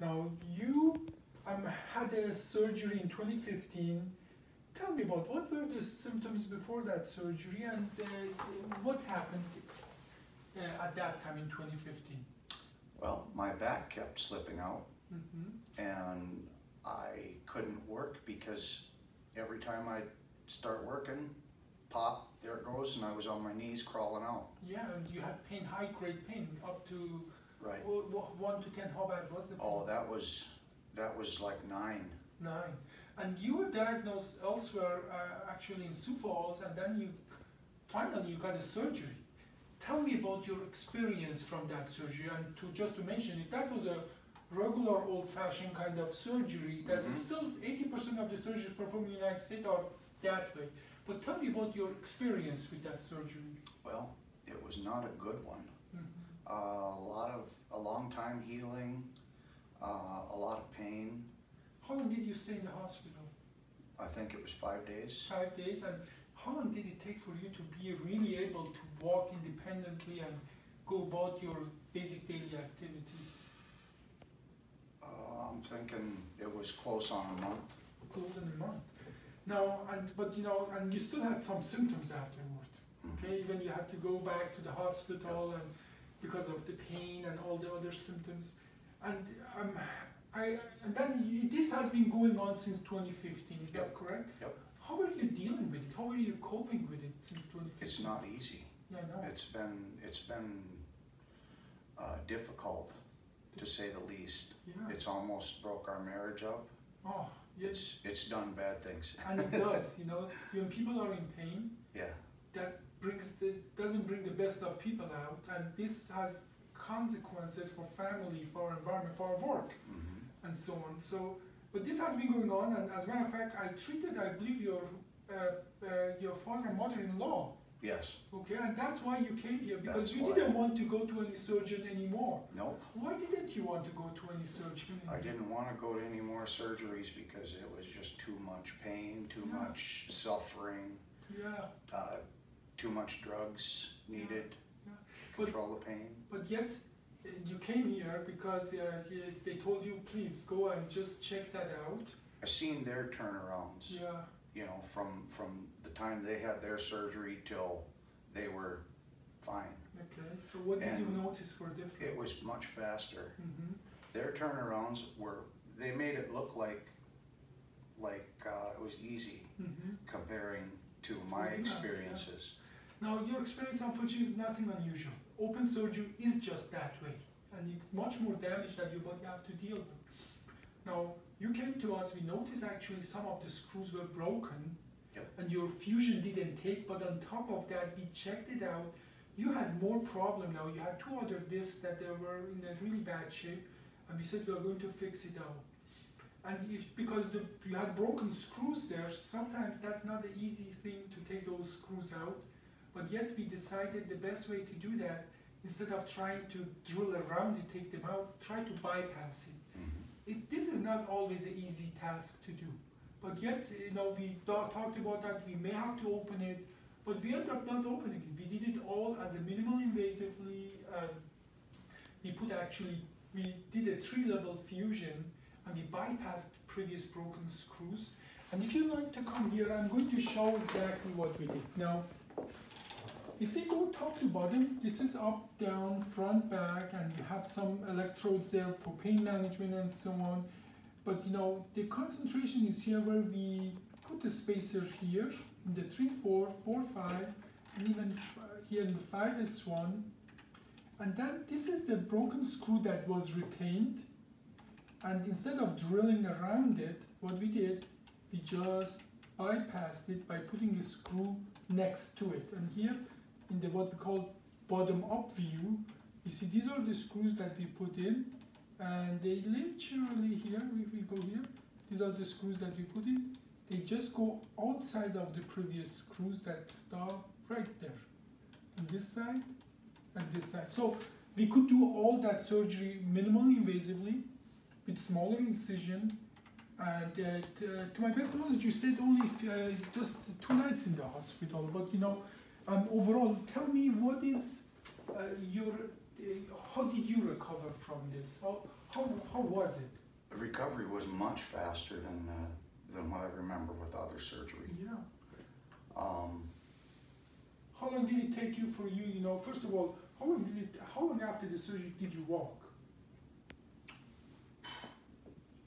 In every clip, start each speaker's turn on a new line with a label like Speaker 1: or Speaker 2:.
Speaker 1: Now, you had a surgery in 2015. Tell me about what were the symptoms before that surgery and what happened at that time in 2015?
Speaker 2: Well, my back kept slipping out,
Speaker 1: Mm-hmm.
Speaker 2: and I couldn't work because every time I'd start working, pop, there it goes, and I was on my knees crawling out.
Speaker 1: Yeah, and you had pain, high-grade pain, up to
Speaker 2: Right.
Speaker 1: 1 to 10. How bad was the pain?
Speaker 2: Oh, that was like 9.
Speaker 1: 9. And you were diagnosed elsewhere, actually in Sioux Falls, and then finally you got a surgery. Tell me about your experience from that surgery, and just to mention it, that was a regular old-fashioned kind of surgery that is still 80% of the surgeries performed in the United States are that way. But tell me about your experience with that surgery.
Speaker 2: Well, it was not a good one.
Speaker 1: Mm-hmm.
Speaker 2: A long time healing, a lot of pain.
Speaker 1: How long did you stay in the hospital?
Speaker 2: I think it was 5 days.
Speaker 1: 5 days. And how long did it take for you to be really able to walk independently and go about your basic daily activities?
Speaker 2: I'm thinking it was close on a month.
Speaker 1: Close in a month. Now, but and you still had some symptoms afterward. Okay, even you had to go back to the hospital and because of the pain and all the other symptoms. And this has been going on since 2015. Is that correct?
Speaker 2: Yep.
Speaker 1: How are you dealing with it? How are you coping with it since 2015?
Speaker 2: It's not easy.
Speaker 1: Yeah, no.
Speaker 2: It's been difficult, to say the least.
Speaker 1: Yeah.
Speaker 2: It's almost broke our marriage up.
Speaker 1: Oh, yes.
Speaker 2: It's done bad things.
Speaker 1: And it does. When people are in pain,
Speaker 2: Yeah.
Speaker 1: that doesn't bring the best of people out, and this has consequences for family, for our environment, for our work, and so on. So, but this has been going on, and as a matter of fact, I treated, I believe, your father and mother-in-law.
Speaker 2: Yes.
Speaker 1: Okay, and that's why you came here, because
Speaker 2: That's
Speaker 1: you
Speaker 2: why.
Speaker 1: didn't want to go to any surgeon anymore.
Speaker 2: Nope.
Speaker 1: Why didn't you want to go to any surgeon anymore?
Speaker 2: I didn't want to go to any more surgeries because it was just too much pain, too much suffering,
Speaker 1: Yeah.
Speaker 2: too much drugs needed
Speaker 1: Yeah.
Speaker 2: to control the pain.
Speaker 1: But yet, you came here because they told you, please go and just check that out.
Speaker 2: I've seen their turnarounds.
Speaker 1: Yeah.
Speaker 2: From the time they had their surgery till they were fine.
Speaker 1: Okay. So what did you notice for difference?
Speaker 2: It was much faster.
Speaker 1: Mm-hmm.
Speaker 2: Their turnarounds they made it look like it was easy comparing to my experiences.
Speaker 1: Now, your experience, unfortunately, is nothing unusual. Open surgery is just that way, and it's much more damage that your body have to deal with. Now, you came to us, we noticed actually some of the screws were broken, and your fusion didn't take, but on top of that, we checked it out. You had more problem now. You had 2 other discs that they were in a really bad shape, and we said we are going to fix it out. And because you had broken screws there, sometimes that's not an easy thing to take those screws out. But yet we decided the best way to do that, instead of trying to drill around it, take them out, try to bypass it. This is not always an easy task to do. But yet, we talked about that, we may have to open it, but we ended up not opening it. We did it all as a minimal invasively. We did a 3-level fusion, and we bypassed previous broken screws. And if you'd like to come here, I'm going to show exactly what we did. Now, if we go top to bottom, this is up, down, front, back, and you have some electrodes there for pain management and so on. But the concentration is here where we put the spacer here in the 3, 4, 4, 5, and even here in the 5S1. And then this is the broken screw that was retained. And instead of drilling around it, what we did, we just bypassed it by putting a screw next to it. And here, in the what we call bottom-up view, you see these are the screws that we put in, and they literally here, if we go here, these are the screws that we put in. They just go outside of the previous screws that stop right there, on this side and this side. So we could do all that surgery minimally invasively with smaller incision. And to my best knowledge, you stayed only just 2 nights in the hospital. But overall, tell me what is how did you recover from this? how was it?
Speaker 2: The recovery was much faster than what I remember with other surgery.
Speaker 1: Yeah. How long did it take you for you, first of all, how long after the surgery did you walk?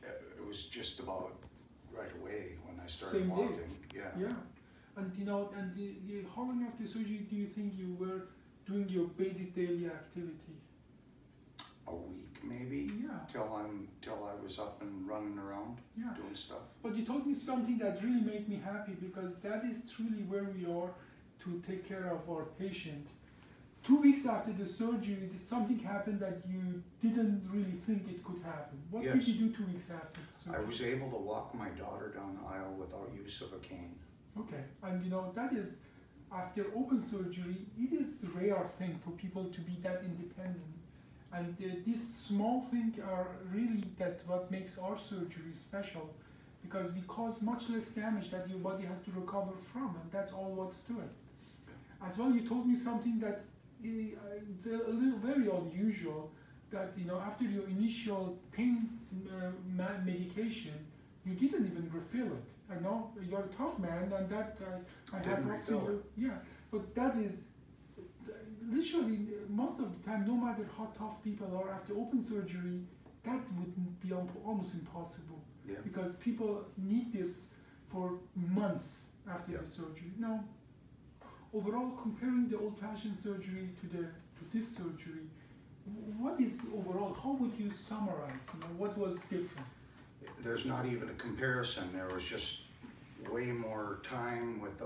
Speaker 2: It was just about right away when I started
Speaker 1: Same
Speaker 2: walking.
Speaker 1: day?
Speaker 2: Yeah.
Speaker 1: Yeah. And how long after surgery do you think you were doing your basic daily activity?
Speaker 2: A week maybe.
Speaker 1: Yeah.
Speaker 2: Till I was up and running around,
Speaker 1: Yeah.
Speaker 2: doing stuff.
Speaker 1: But you told me something that really made me happy, because that is truly where we are to take care of our patient. 2 weeks after the surgery, did something happen that you didn't really think it could happen? What
Speaker 2: Yes.
Speaker 1: did you do 2 weeks after the surgery?
Speaker 2: I was able to walk my daughter down the aisle without use of a cane.
Speaker 1: Okay, and that is, after open surgery, it is a rare thing for people to be that independent. And these small things are really what makes our surgery special, because we cause much less damage that your body has to recover from, and that's all what's to it. As well, you told me something that it's a little very unusual, that after your initial pain medication, you didn't even refill it. I know you're a tough man, and that I had
Speaker 2: Didn't refill it.
Speaker 1: Yeah, but that is literally most of the time, no matter how tough people are after open surgery, that would be almost impossible.
Speaker 2: Yeah.
Speaker 1: Because people need this for months after
Speaker 2: Yeah.
Speaker 1: the surgery. Now, overall, comparing the old-fashioned surgery to this surgery, what is overall? How would you summarize? What was different?
Speaker 2: There's not even a comparison. There was just way more time with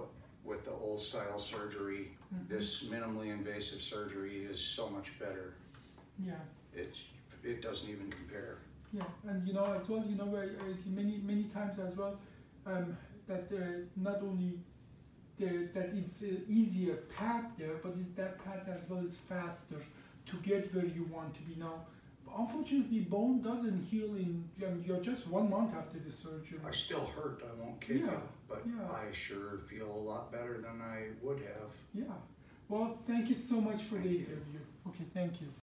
Speaker 2: the old style surgery.
Speaker 1: Mm-hmm.
Speaker 2: This minimally invasive surgery is so much better.
Speaker 1: Yeah.
Speaker 2: It doesn't even compare.
Speaker 1: Yeah, and as well, many times as well, that not only that it's easier path there, but that path as well is faster to get where you want to be. Now, unfortunately, bone doesn't heal you're just 1 month after the surgery.
Speaker 2: I still hurt, I won't kid
Speaker 1: Yeah,
Speaker 2: you, but
Speaker 1: yeah.
Speaker 2: I sure feel a lot better than I would have.
Speaker 1: Yeah. Well, thank you so much for
Speaker 2: Thank
Speaker 1: the
Speaker 2: you.
Speaker 1: interview. Okay, thank you.